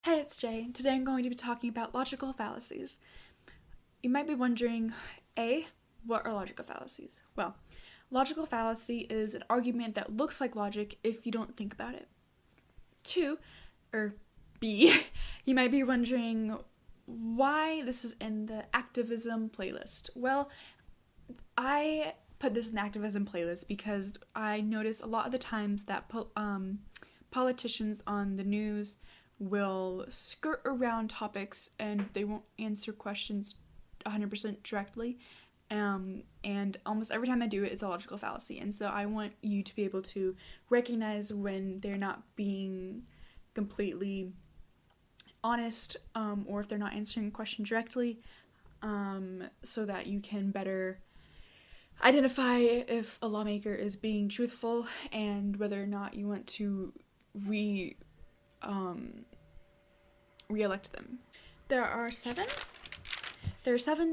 Hey, it's Jay. Today I'm going to be talking about logical fallacies. You might be wondering, A, what are logical fallacies? Well, logical fallacy is an argument that looks like logic if you don't think about it. B, you might be wondering why this is in the activism playlist. Well, I put this in the activism playlist because I notice a lot of the times that politicians on the news will skirt around topics and they won't answer questions 100% directly. And almost every time I do it, it's a logical fallacy. And so I want you to be able to recognize when they're not being completely honest, or if they're not answering a question directly, so that you can better identify if a lawmaker is being truthful and whether or not you want to re-elect them. There are seven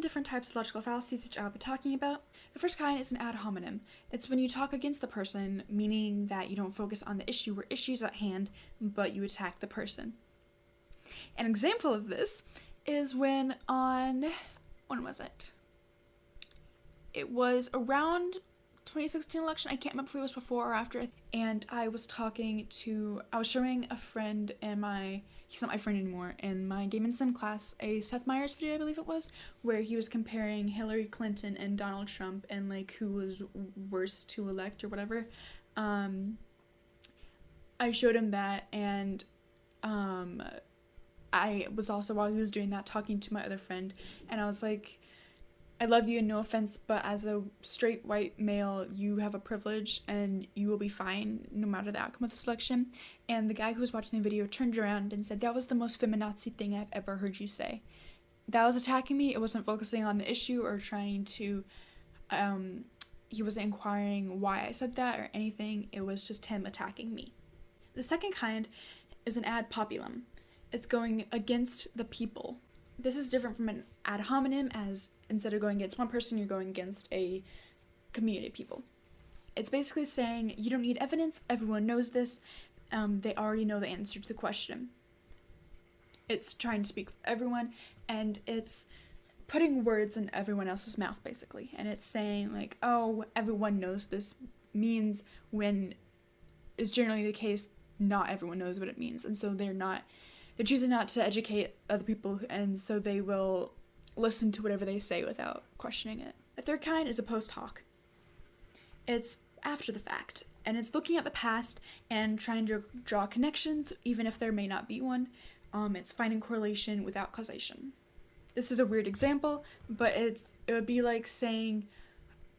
different types of logical fallacies which I'll be talking about. The first kind is an ad hominem. It's when you talk against the person, meaning that you don't focus on the issue or issues at hand, but you attack the person. An example of this is when was it? It was around 2016 election. I can't remember if it was before or after. And I was showing a friend he's not my friend anymore, in my game and sim class, a Seth Meyers video, I believe it was, where he was comparing Hillary Clinton and Donald Trump and like who was worse to elect or whatever. I showed him that, and I was also, while he was doing that, talking to my other friend, and I was like, I love you and no offense, but as a straight white male, you have a privilege and you will be fine no matter the outcome of the election. And the guy who was watching the video turned around and said, "That was the most feminazi thing I've ever heard you say." That was attacking me. It wasn't focusing on the issue or trying to, he wasn't inquiring why I said that or anything. It was just him attacking me. The second kind is an adpopulum. It's going against the people. This is different from an ad hominem, as instead of going against one person, you're going against a community of people. It's basically saying you don't need evidence, everyone knows this, they already know the answer to the question. It's trying to speak for everyone, and it's putting words in everyone else's mouth, basically. And it's saying, like, oh, everyone knows this means, when is generally the case, not everyone knows what it means. And so they're choosing not to educate other people, and so they will listen to whatever they say without questioning it. The third kind is a posthoc. It's after the fact, and it's looking at the past and trying to draw connections, even if there may not be one. It's finding correlation without causation. This is a weird example, but it would be like saying,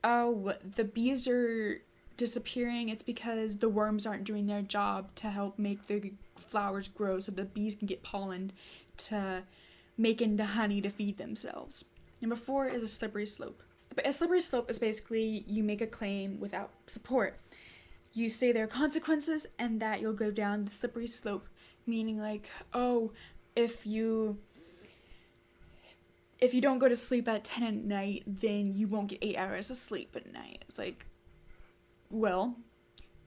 oh, the bees are disappearing, it's because the worms aren't doing their job to help make the flowers grow so the bees can get pollen to make into honey to feed themselves. Number 4 is a slippery slope. But a slippery slope is basically you make a claim without support. You say there are consequences and that you'll go down the slippery slope, meaning like, oh, if you don't go to sleep at 10 at night, then you won't get 8 hours of sleep at night. It's like, well,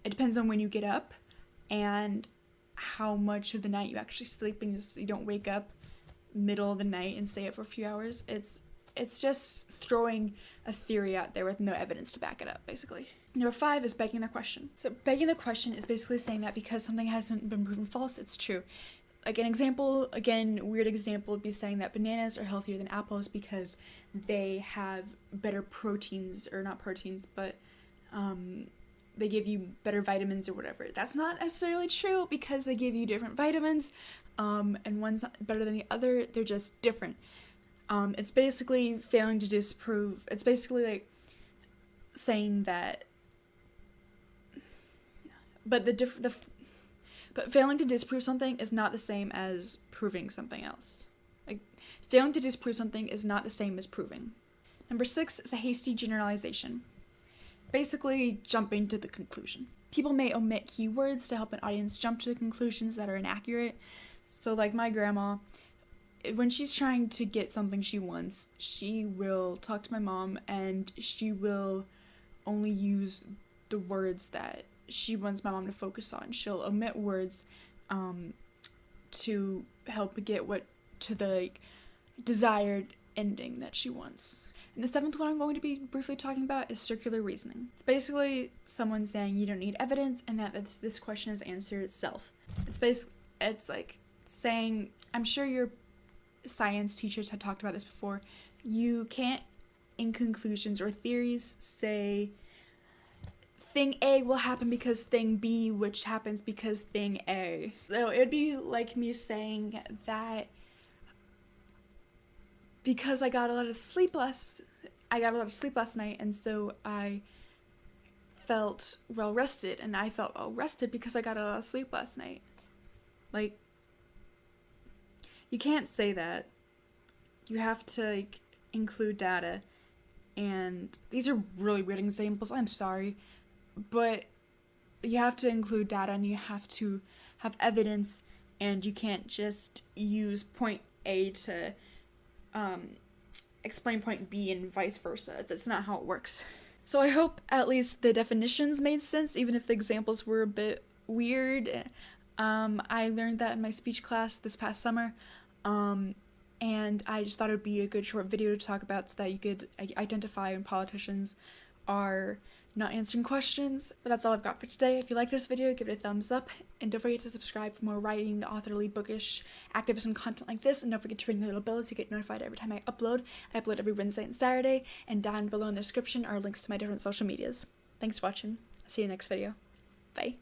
it depends on when you get up and how much of the night you actually sleep, and you don't wake up middle of the night and stay up for a few hours. It's just throwing a theory out there with no evidence to back it up, basically. Number 5 is begging the question. So begging the question is basically saying that because something hasn't been proven false, it's true. Like an example, again, weird example would be saying that bananas are healthier than apples because they have better proteins, or not proteins, but they give you better vitamins or whatever. That's not necessarily true because they give you different vitamins, and one's not better than the other. They're just different. It's basically failing to disprove. It's basically like saying that, but failing to disprove something is not the same as proving something else. Like, failing to disprove something is not the same as proving. Number 6 is a hasty generalization. Basically, jumping to the conclusion. People may omit keywords to help an audience jump to conclusions that are inaccurate. So like my grandma, when she's trying to get something she wants, she will talk to my mom and she will only use the words that she wants my mom to focus on. She'll omit words to help get to the like, desired ending that she wants. And the seventh one I'm going to be briefly talking about is circular reasoning. It's basically someone saying you don't need evidence and that this question has answered itself. It's like saying, I'm sure your science teachers have talked about this before, you can't in conclusions or theories say thing A will happen because thing B, which happens because thing A. So it would be like me saying that because I got a lot of sleep last night, and so I felt well rested, and I felt well rested because I got a lot of sleep last night. Like, you can't say that. You have to like, include data, and these are really weird examples, I'm sorry, but you have to include data and you have to have evidence, and you can't just use point A to explain point B and vice versa. That's not how it works. So I hope at least the definitions made sense, even if the examples were a bit weird. I learned that in my speech class this past summer, and I just thought it would be a good short video to talk about so that you could identify when politicians are not answering questions. But that's all I've got for today. If you like this video, give it a thumbs up, and don't forget to subscribe for more writing, authorly, bookish, activism content like this, and don't forget to ring the little bell to get notified every time I upload. I upload every Wednesday and Saturday, and down below in the description are links to my different social medias. Thanks for watching. I'll see you next video. Bye.